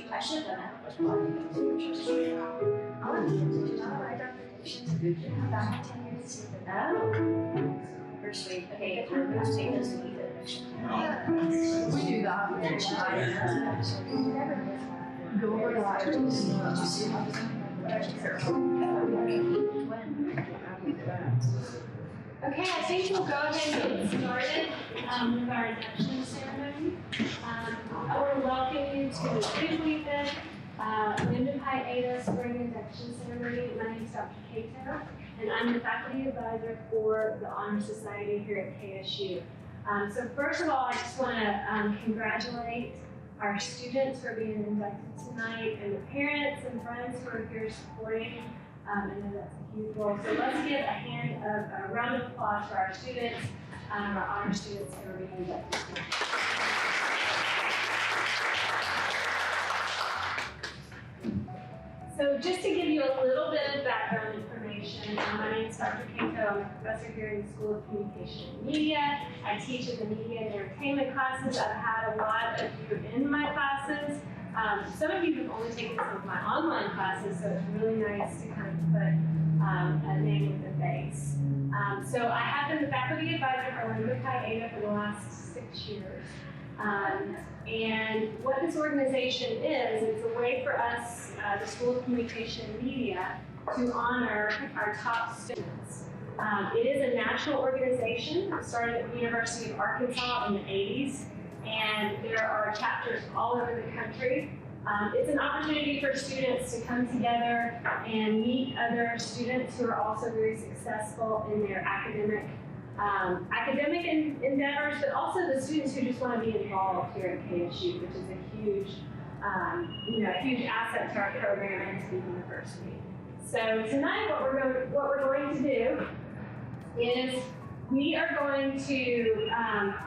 还是的呢。First week, okay, first week is the We do that. Go over that. Okay, I think we'll go ahead and get started with our induction ceremony. I want to welcome you to the 5th week of Lambda Pi Eta Spring Induction Ceremony. My name is Dr. Cato, and I'm the faculty advisor for the Honor Society here at KSU. So first of all, I just want to congratulate our students for being inducted tonight, and the parents and friends who are here supporting. I know that's a huge role. So let's give a round of applause for our students, our honor students who are being inducted tonight. So just to give you a little bit of background information, my name is Dr. Cato. I'm a professor here in the School of Communication and Media. I teach in the media and entertainment classes. I've had a lot of you in my classes. Some of you have only taken some of my online classes, so it's really nice to kind of put a name with a face. So I have been the faculty advisor for Lambda Pi Eta for the last 6 years. And what this organization is, it's a way for us, the School of Communication and Media, to honor our top students. It is a national organization. It started at the University of Arkansas in the 80s. And there are chapters all over the country. It's an opportunity for students to come together and meet other students who are also very successful in their academic endeavors, but also the students who just want to be involved here at KSU, which is a huge, a huge asset to our program and to the university. So tonight, what we're going to do is we are going to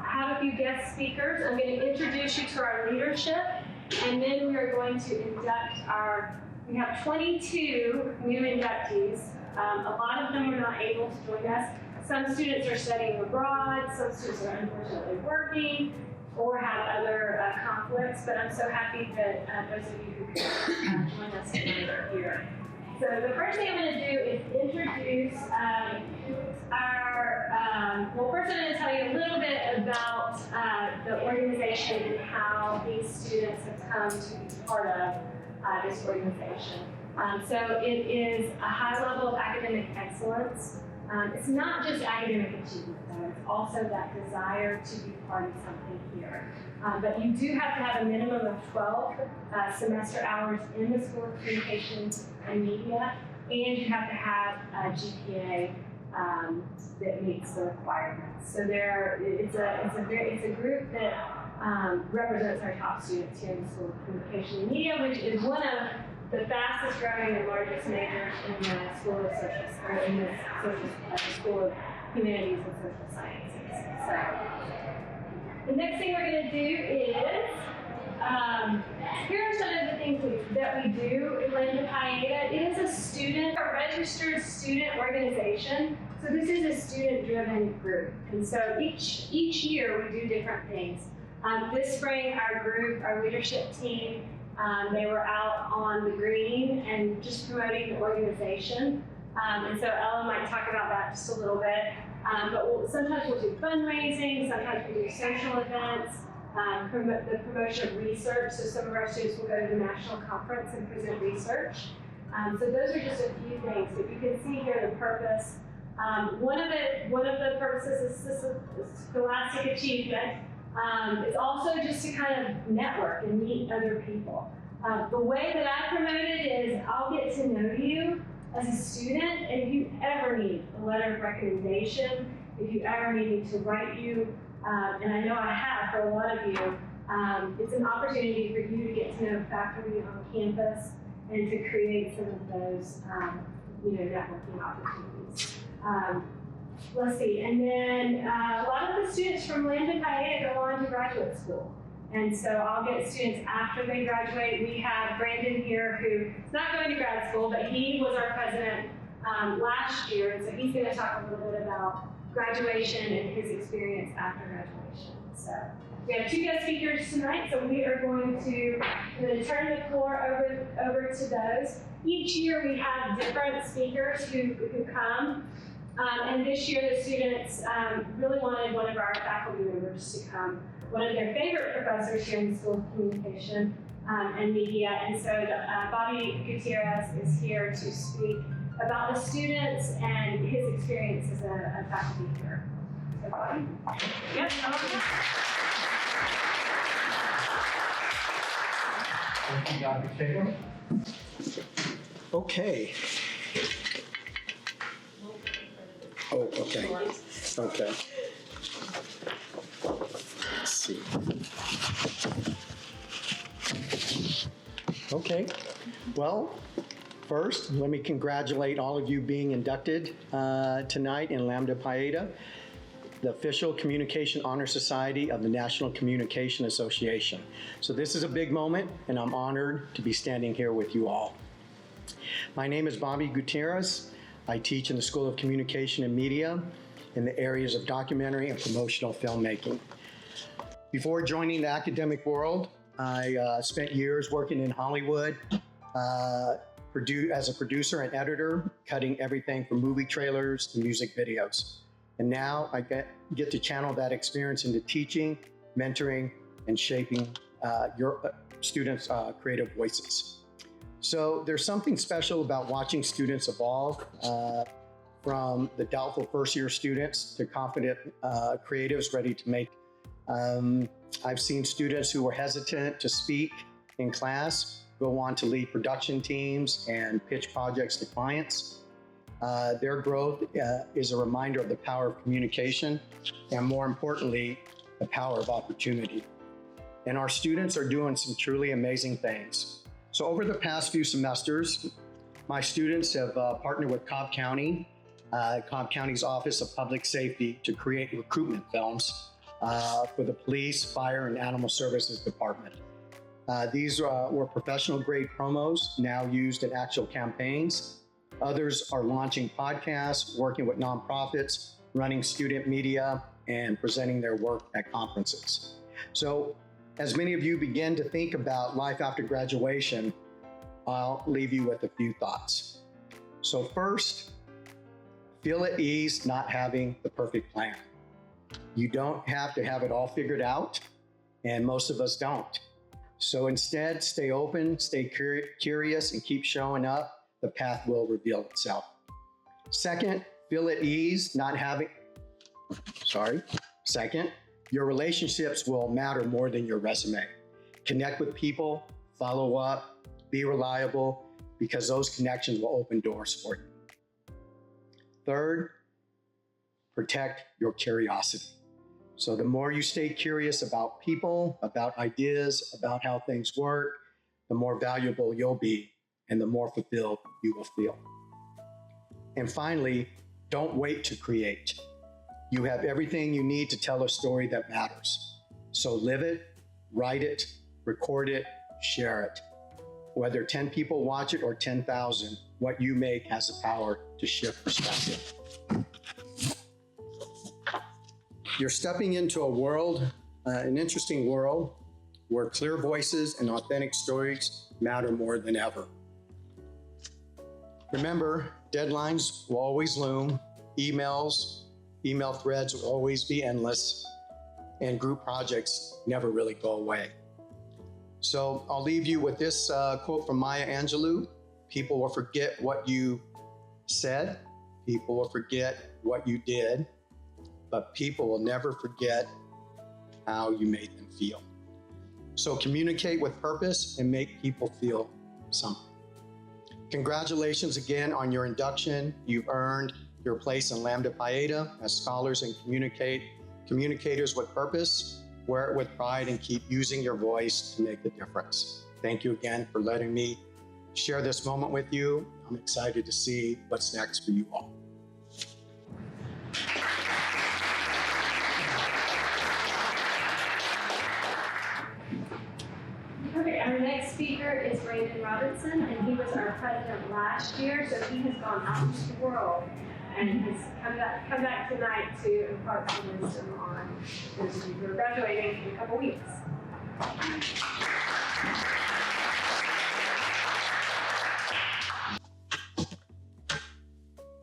have a few guest speakers. I'm going to introduce you to our leadership, and then we are going to induct we have 22 new inductees. A lot of them are not able to join us. Some students are studying abroad, some students are unfortunately working, or have other conflicts, but I'm so happy that those of you who could join us tonight are here. So the first thing I'm going to do is introduce first I'm going to tell you a little bit about the organization and how these students have come to be part of this organization. So it is a high level of academic excellence. It's not just academic achievement, though. It's also that desire to be part of something here. But you do have to have a minimum of 12 semester hours in the School of Communication and Media, and you have to have a GPA that meets the requirements. So it's a group that represents our top students here in the School of Communication and Media, which is one of the fastest growing and largest majors in the School of School of Humanities and Social Sciences. So the next thing we're going to do is here are some of the things that we do in Lambda Pi Eta. It is a registered student organization. So this is a student-driven group. And so each year we do different things. This spring, our leadership team, they were out on the green and just promoting the organization. And so Ella might talk about that just a little bit. But sometimes we'll do fundraising, sometimes we do social events, the promotion of research. So some of our students will go to the national conference and present research. So those are just a few things. But you can see here the purpose. One of the purposes is scholastic achievement. It's also just to kind of network and meet other people. The way that I promote it is I'll get to know you as a student, and if you ever need a letter of recommendation, if you ever need me to write you, and I know I have for a lot of you, it's an opportunity for you to get to know faculty on campus and to create some of those networking opportunities. Let's see, and then a lot of the students from Lambda Pi Eta go on to graduate school. And so I'll get students after they graduate. We have Brandon here who is not going to grad school, but he was our president last year, and so he's going to talk a little bit about graduation and his experience after graduation. So we have two guest speakers tonight, so we are going to turn the floor over to those. Each year we have different speakers who come, and this year the students really wanted one of our faculty members to come, one of their favorite professors here in the School of Communication and Media, and so Bobby Gutierrez is here to speak about the students and his experience as a faculty here. So Bobby? Yes, Thank you, Dr. Taylor. Okay. Oh, okay. Okay. Let's see. Okay. Well, first, let me congratulate all of you being inducted tonight in Lambda Pi Eta, the official Communication Honor Society of the National Communication Association. So this is a big moment, and I'm honored to be standing here with you all. My name is Bobby Gutierrez. I teach in the School of Communication and Media in the areas of documentary and promotional filmmaking. Before joining the academic world, I spent years working in Hollywood as a producer and editor, cutting everything from movie trailers to music videos. And now I get to channel that experience into teaching, mentoring, and shaping your students' creative voices. So there's something special about watching students evolve from the doubtful first-year students to confident creatives ready to make. I've seen students who were hesitant to speak in class go on to lead production teams and pitch projects to clients. Their growth is a reminder of the power of communication and, more importantly, the power of opportunity. And our students are doing some truly amazing things. So over the past few semesters, my students have partnered with Cobb County's Office of Public Safety to create recruitment films for the police, fire, and animal services department. These were professional grade promos now used in actual campaigns. Others are launching podcasts, working with nonprofits, running student media, and presenting their work at conferences. So as many of you begin to think about life after graduation, I'll leave you with a few thoughts. So first, feel at ease not having the perfect plan. You don't have to have it all figured out, and most of us don't. So instead, stay open, stay curious, and keep showing up. The path will reveal itself. Second, feel at ease not having, Second, your relationships will matter more than your resume. Connect with people, follow up, be reliable, because those connections will open doors for you. Third, protect your curiosity. So the more you stay curious about people, about ideas, about how things work, the more valuable you'll be and the more fulfilled you will feel. And finally, don't wait to create. You have everything you need to tell a story that matters. So live it, write it, record it, share it. Whether 10 people watch it or 10,000, what you make has the power to shift perspective. You're stepping into a world, an interesting world, where clear voices and authentic stories matter more than ever. Remember, deadlines will always loom, email threads will always be endless, and group projects never really go away. So I'll leave you with this quote from Maya Angelou: people will forget what you said, people will forget what you did, but people will never forget how you made them feel. So communicate with purpose and make people feel something. Congratulations again on your induction. You've earned your place in Lambda Pi Eta as scholars and communicators with purpose. Wear it with pride and keep using your voice to make a difference. Thank you again for letting me share this moment with you. I'm excited to see what's next for you all. Okay, our next speaker is Brandon Robinson, and he was our president last year, so he has gone out into the world and has come back tonight to impart some wisdom on those of you who are graduating in a couple weeks.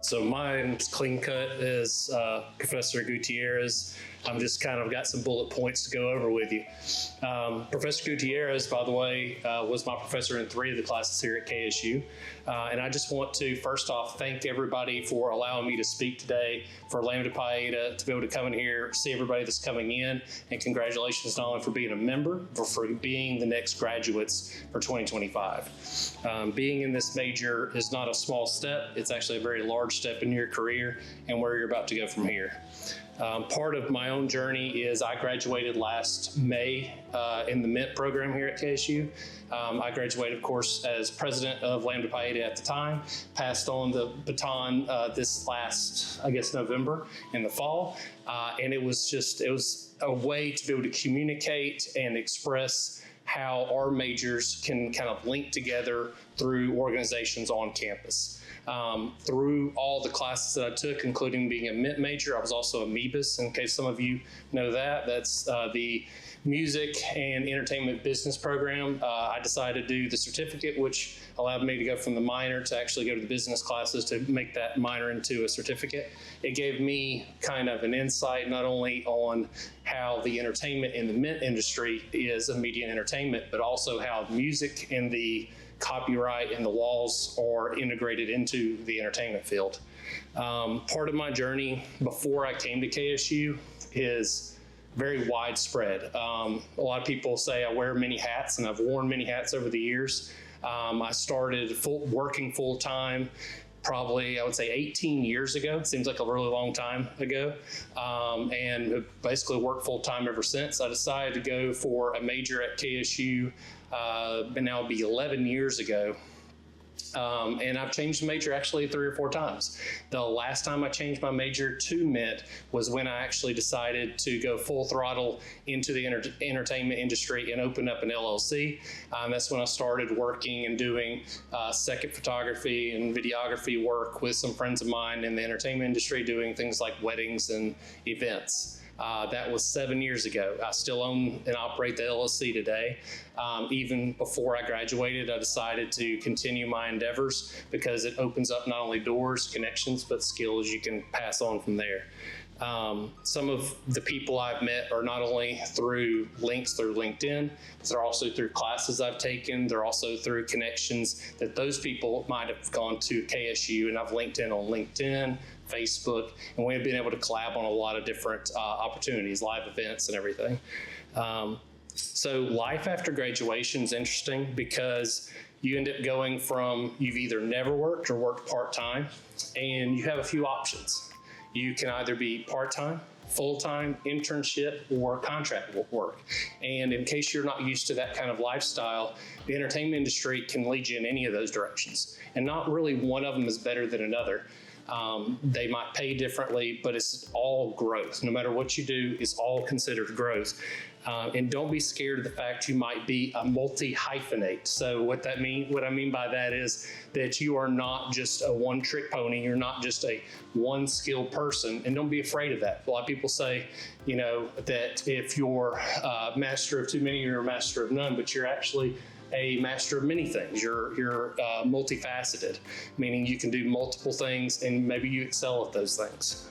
So mine's clean cut as Professor Gutierrez. I'm just kind of got some bullet points to go over with you. Professor Gutierrez, by the way, was my professor in 3 of the classes here at KSU. And I just want to, first off, thank everybody for allowing me to speak today, for Lambda Pi Eta to be able to come in here, see everybody that's coming in, and congratulations not only for being a member, but for being the next graduates for 2025. Being in this major is not a small step. It's actually a very large step in your career and where you're about to go from here. Part of my own journey is I graduated last May in the Mint program here at KSU. I graduated, of course, as president of Lambda Pi Eta at the time, passed on the baton this last, I guess, November in the fall. And it was a way to be able to communicate and express how our majors can kind of link together through organizations on campus. Through all the classes that I took, including being a Mint major, I was also a MEBUS, in case some of you know that. That's the Music and Entertainment Business program. I decided to do the certificate, which allowed me to go from the minor to actually go to the business classes to make that minor into a certificate. It gave me kind of an insight not only on how the entertainment in the Mint industry is a media and entertainment, but also how music and the copyright and the laws are integrated into the entertainment field. Part of my journey before I came to KSU is very widespread. A lot of people say I wear many hats, and I've worn many hats over the years. I started working full-time probably, I would say, 18 years ago. It seems like a really long time ago. And basically worked full-time ever since. I decided to go for a major at KSU, and now it'll be 11 years ago. And I've changed major actually 3 or 4 times. The last time I changed my major to Mint was when I actually decided to go full throttle into the entertainment industry and open up an LLC. That's when I started working and doing second photography and videography work with some friends of mine in the entertainment industry, doing things like weddings and events. That was 7 years ago. I still own and operate the LLC today. Even before I graduated, I decided to continue my endeavors because it opens up not only doors, connections, but skills you can pass on from there. Some of the people I've met are not only through links through LinkedIn, but they're also through classes I've taken. They're also through connections that those people might have gone to KSU, and I've linked in on LinkedIn, Facebook, and we've been able to collab on a lot of different opportunities, live events and everything. So life after graduation is interesting because you end up going from you've either never worked or worked part-time, and you have a few options. You can either be part-time, full-time, internship, or contract work. And in case you're not used to that kind of lifestyle, the entertainment industry can lead you in any of those directions. And not really one of them is better than another. They might pay differently, but it's all growth. No matter what you do, it's all considered growth. And don't be scared of the fact you might be a multi-hyphenate. So what I mean by that is that you are not just a one-trick pony. You're not just a one-skilled person, and don't be afraid of that. A lot of people say, you know, that if you're a master of too many, you're a master of none, but you're actually a master of many things. You're multifaceted, meaning you can do multiple things and maybe you excel at those things.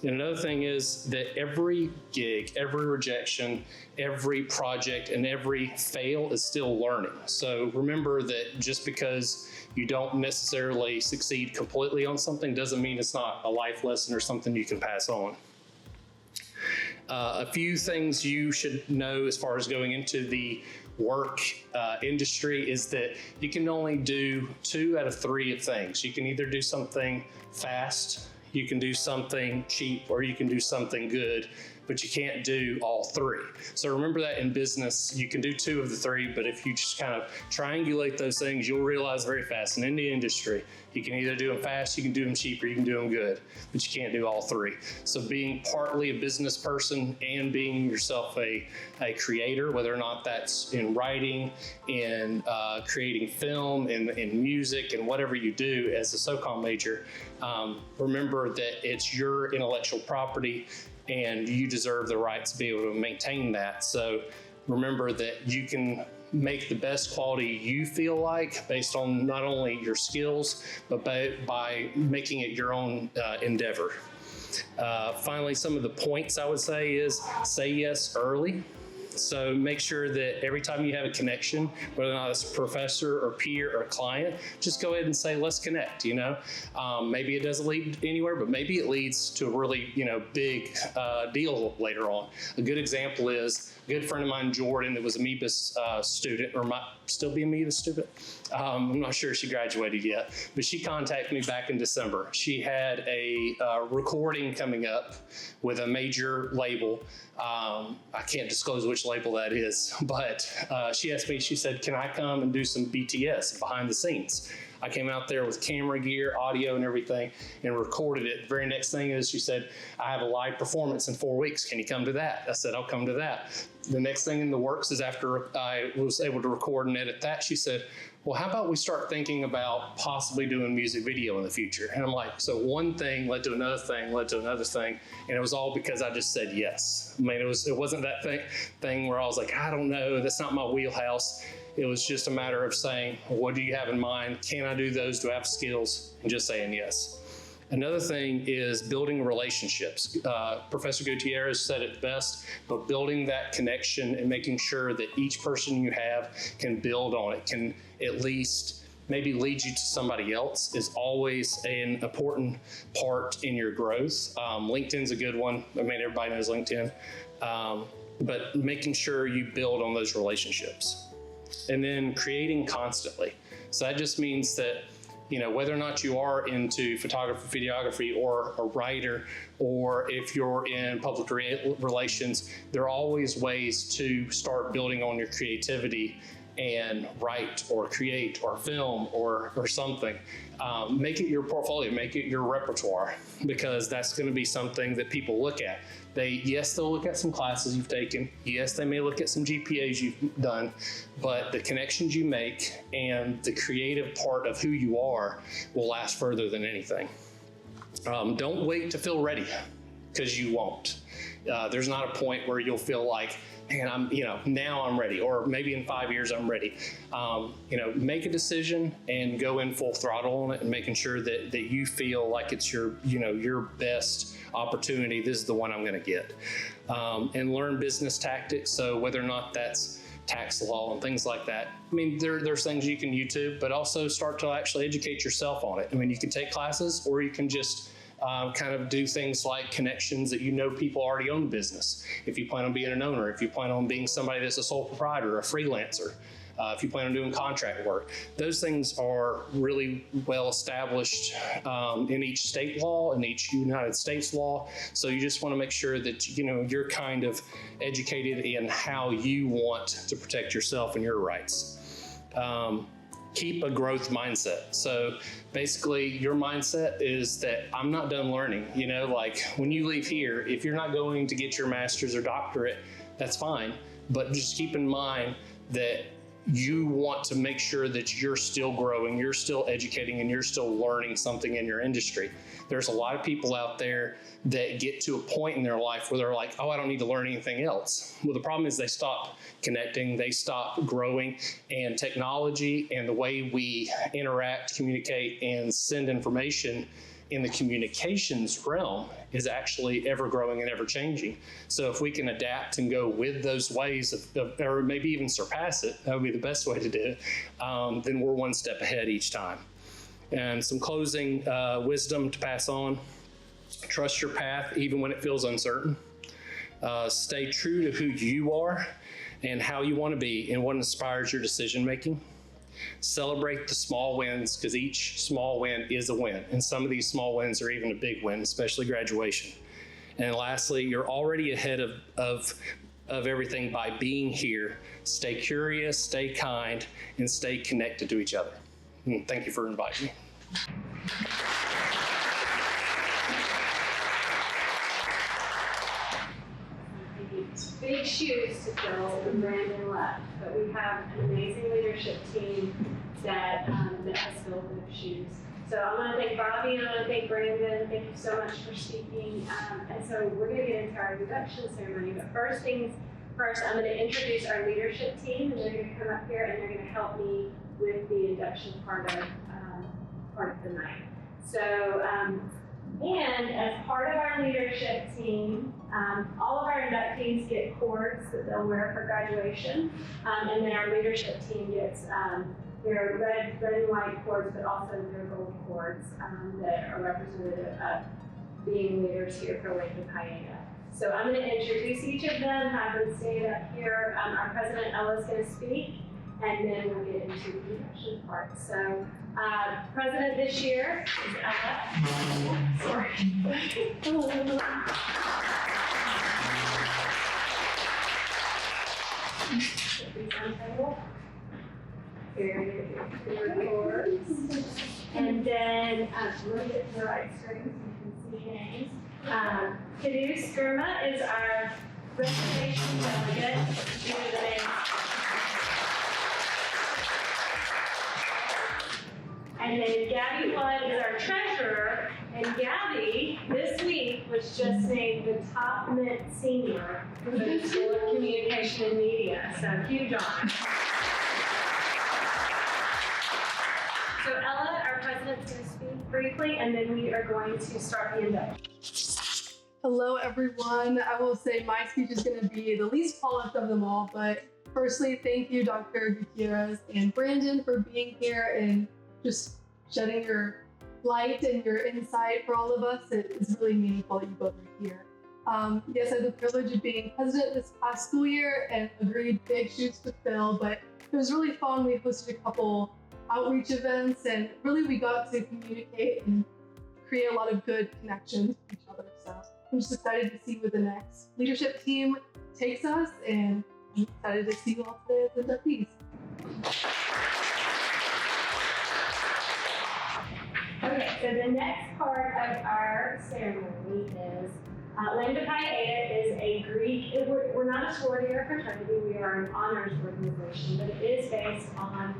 And another thing is that every gig, every rejection, every project, and every fail is still learning. So remember that just because you don't necessarily succeed completely on something doesn't mean it's not a life lesson or something you can pass on. A few things you should know as far as going into the work industry is that you can only do 2 out of 3 of things. You can either do something fast, you can do something cheap, or you can do something good. but you can't do all three. So remember that in business, you can do two of the three, but if you just kind of triangulate those things, you'll realize very fast in any industry, you can either do them fast, you can do them cheap, or you can do them good, but you can't do all three. So being partly a business person and being yourself a creator, whether or not that's in writing, in creating film, in music, and whatever you do as a SoCom major, remember that it's your intellectual property and you deserve the right to be able to maintain that. So remember that you can make the best quality you feel like based on not only your skills, but by making it your own endeavor. Finally, some of the points I would say is say yes early. So make sure that every time you have a connection, whether or not it's a professor or peer or client, just go ahead and say, let's connect, Maybe it doesn't lead anywhere, but maybe it leads to a really, big deal later on. A good example is a good friend of mine, Jordan, that was a MEBIS student, or might still be a MEBIS student. I'm not sure she graduated yet, but she contacted me back in December. She had a recording coming up with a major label. I can't disclose which label that is, but she asked me, she said, can I come and do some BTS behind the scenes? I came out there with camera gear, audio, and everything, and recorded it. The very next thing is she said, I have a live performance in 4 weeks. Can you come to that? I said, I'll come to that. The next thing in the works is after I was able to record and edit that, she said, well, how about we start thinking about possibly doing music video in the future? And I'm like, so one thing led to another thing, led to another thing. And it was all because I just said yes. I mean, it wasn't that thing where I was like, I don't know, that's not my wheelhouse. It was just a matter of saying, what do you have in mind? Can I do those? Do I have skills? And just saying yes. Another thing is building relationships. Professor Gutierrez said it best, but building that connection and making sure that each person you have can build on it, can at least maybe lead you to somebody else is always an important part in your growth. LinkedIn's a good one. I mean, everybody knows LinkedIn, but making sure you build on those relationships. And then creating constantly. So that just means that, whether or not you are into photography, videography, or a writer, or if you're in public relations, there are always ways to start building on your creativity and write or create or film or something. Make it your portfolio, make it your repertoire, because that's going to be something that people look at. They'll look at some classes you've taken. Yes, they may look at some GPAs you've done, but the connections you make and the creative part of who you are will last further than anything. Don't wait to feel ready, because you won't. There's not a point where you'll feel like, man, now I'm ready, or maybe in 5 years I'm ready. Make a decision and go in full throttle on it, and making sure that you feel like it's your best opportunity. This is the one I'm going to get. And learn business tactics. So whether or not that's tax law and things like that. I mean, there's things you can YouTube, but also start to actually educate yourself on it. I mean, you can take classes, or you can just kind of do things like connections that people already own business. If you plan on being an owner, if you plan on being somebody that's a sole proprietor, a freelancer, if you plan on doing contract work, those things are really well established in each state law and each United States law. So you just want to make sure that you're kind of educated in how you want to protect yourself and your rights. Keep a growth mindset. So basically your mindset is that I'm not done learning. Like when you leave here, if you're not going to get your master's or doctorate, that's fine. But just keep in mind that you want to make sure that you're still growing, you're still educating, and you're still learning something in your industry. There's a lot of people out there that get to a point in their life where they're like, oh, I don't need to learn anything else. Well, the problem is they stop connecting, they stop growing, and technology and the way we interact, communicate, and send information in the communications realm is actually ever growing and ever changing. So if we can adapt and go with those ways or maybe even surpass it, that would be the best way to do it, then we're one step ahead each time. And some closing wisdom to pass on: trust your path even when it feels uncertain. Stay true to who you are and how you want to be and what inspires your decision making. Celebrate the small wins, because each small win is a win. And some of these small wins are even a big win, especially graduation. And lastly, you're already ahead of everything by being here. Stay curious, stay kind, and stay connected to each other. Thank you for inviting me. Big shoes to fill when Brandon left, but we have an amazing leadership team that has filled those shoes. So I want to thank Bobby and I want to thank Brandon. Thank you so much for speaking. And so we're going to get into our induction ceremony. But first things first, I'm going to introduce our leadership team, and they're going to come up here and they're going to help me with the induction part of the night. So, and as part of our leadership team, all of our inductees get cords that they'll wear for graduation, and then our leadership team gets their red and white cords, but also their gold cords that are representative of being leaders here for Lambda Pieta. So I'm going to introduce each of them, have them stand up here. Our president, Ella, is going to speak, and then we'll get into the induction part. So president this year is Ella. Sorry. Very good. And then we'll get to the right screen so you can see names. Kadu Skirma is our reservation delegate. These are the names. And then Gabby Flood is our treasurer. And Gabby, this week, was just named the top Mint senior for the School of Communication and Media. So huge honor. So Ella, our president's going to speak briefly, and then we are going to start the induction. Hello, everyone. I will say my speech is going to be the least polished of them all, but firstly, thank you, Dr. Gutierrez and Brandon, for being here and just shedding your light and your insight for all of us. It is really meaningful that you both are here. Yes, I had the privilege of being president this past school year and agreed big shoes to fill, but it was really fun. We hosted a couple outreach events and really we got to communicate and create a lot of good connections with each other. So I'm just excited to see where the next leadership team takes us, and I'm excited to see you all today as inductees. Okay, so the next part of our ceremony is Lambda Pieta is a Greek, we're not a sorority or fraternity, we are an honors organization, but it is based on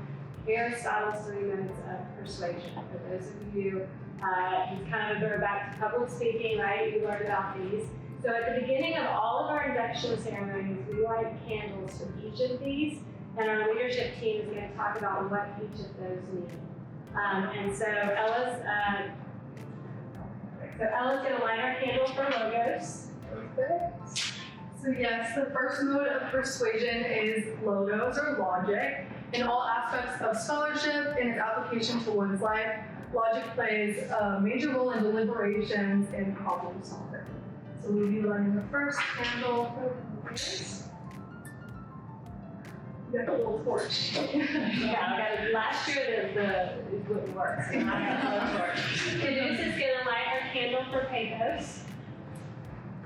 Aristotle's 3 modes of persuasion. For those of you who kind of go back to public speaking, right, you learned about these. So at the beginning of all of our induction ceremonies, we light candles for each of these, and our leadership team is going to talk about what each of those mean. And so Ella's going to light our candle for logos. So yes, the first mode of persuasion is logos or logic. In all aspects of scholarship and its application to one's life, logic plays a major role in deliberations and problem solving. So we'll be lighting the first candle for logos. You got the little torch. Yeah, last year it wouldn't work, so I have a torch. Caduce is going to light her candle for pathos.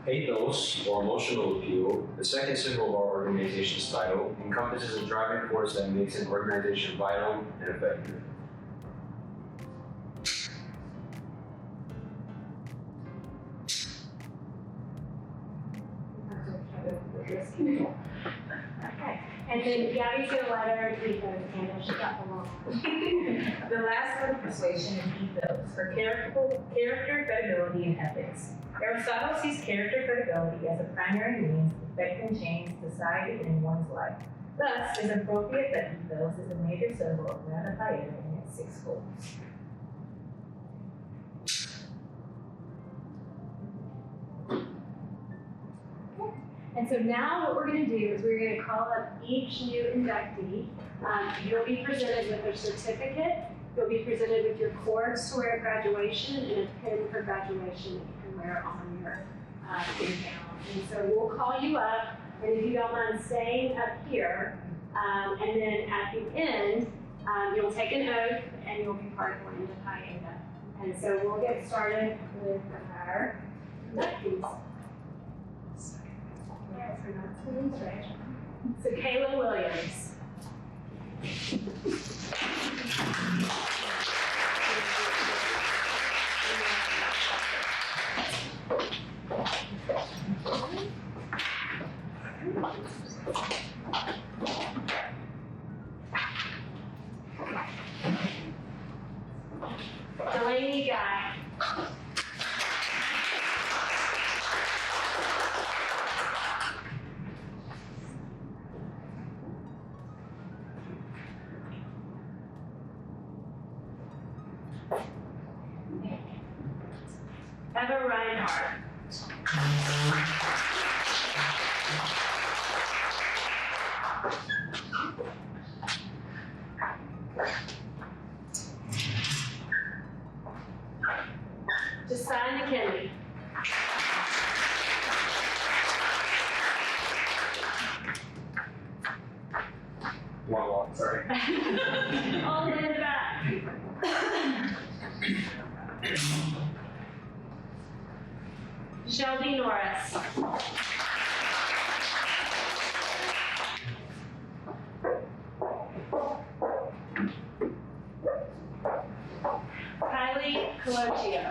Pathos, or emotional appeal, the second symbol of our organization's title, encompasses a driving force that makes an organization vital and effective. Okay, and then Gabby's going to light her ethos candle. She got the long one. The last one, persuasion and ethos, for character, credibility, and ethics. Aristotle sees character credibility as a primary means of affecting change society and in one's life. Thus, it is appropriate that ethos is a major symbol of Lambda Pieta and its 6 goals. And so now what we're going to do is we're going to call up each new inductee. You'll be presented with a certificate. You'll be presented with your cords to wear at graduation and a pin for graduation that you can wear on your gown. And so we'll call you up, and if you don't mind staying up here, and then at the end, you'll take an oath and you'll be part of Lambda Pieta. And so we'll get started with our inductees. So Kayla Williams. Delaney Guy. Eva Reinhardt. Josiah McKinley. Walk, sorry. All the way in the back. Shelby Norris. Kylie Colocchio.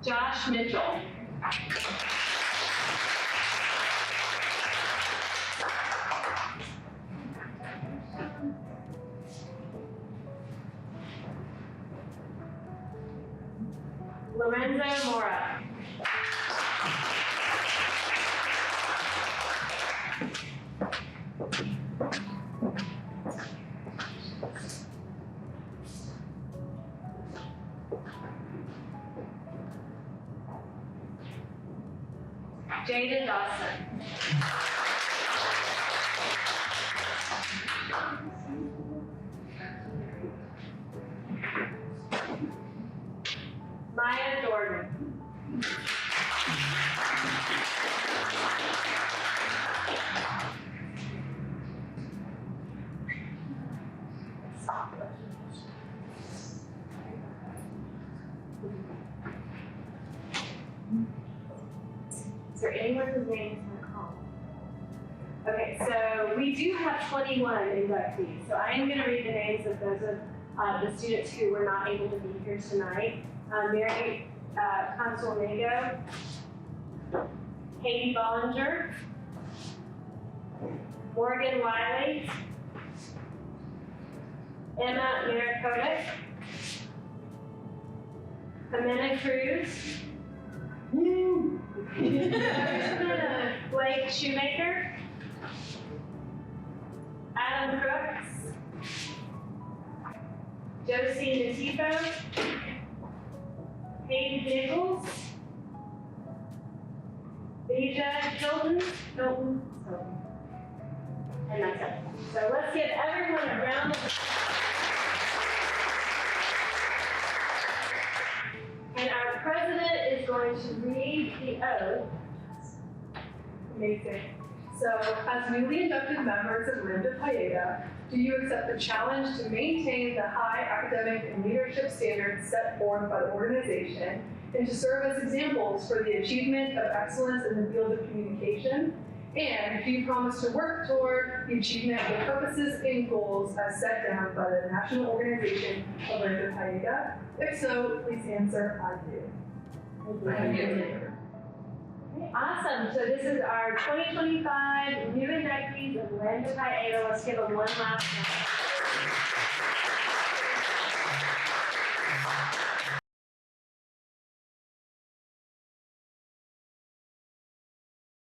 Josh Mitchell. Lorenzo Mora. Jaden Dawson. Maya Jordan. Is there anyone whose name is not called? Okay, so we do have 21 inductees. So I am going to read the names of those of the students who were not able to be here tonight. Mary Consolnego, Katie Bollinger, Morgan Wiley, Emma Mirakovic, Amanda Cruz, Blake Shoemaker, Adam Crooks, Josie Nativo, Hayden Nichols, Deja Hilton, and that's it. So let's give everyone a round of applause. And our president is going to read the oath. Amazing. So, as newly inducted members of Lambda Pi, do you accept the challenge to maintain the high academic and leadership standards set forth by the organization and to serve as examples for the achievement of excellence in the field of communication? And do you promise to work toward the achievement of the purposes and goals as set down by the National Organization of Lambda Pi? If so, please answer, I do. I do. Okay, awesome. So this is our 2025 new inductees of Lambda Pi Eta. Let's give them one last round.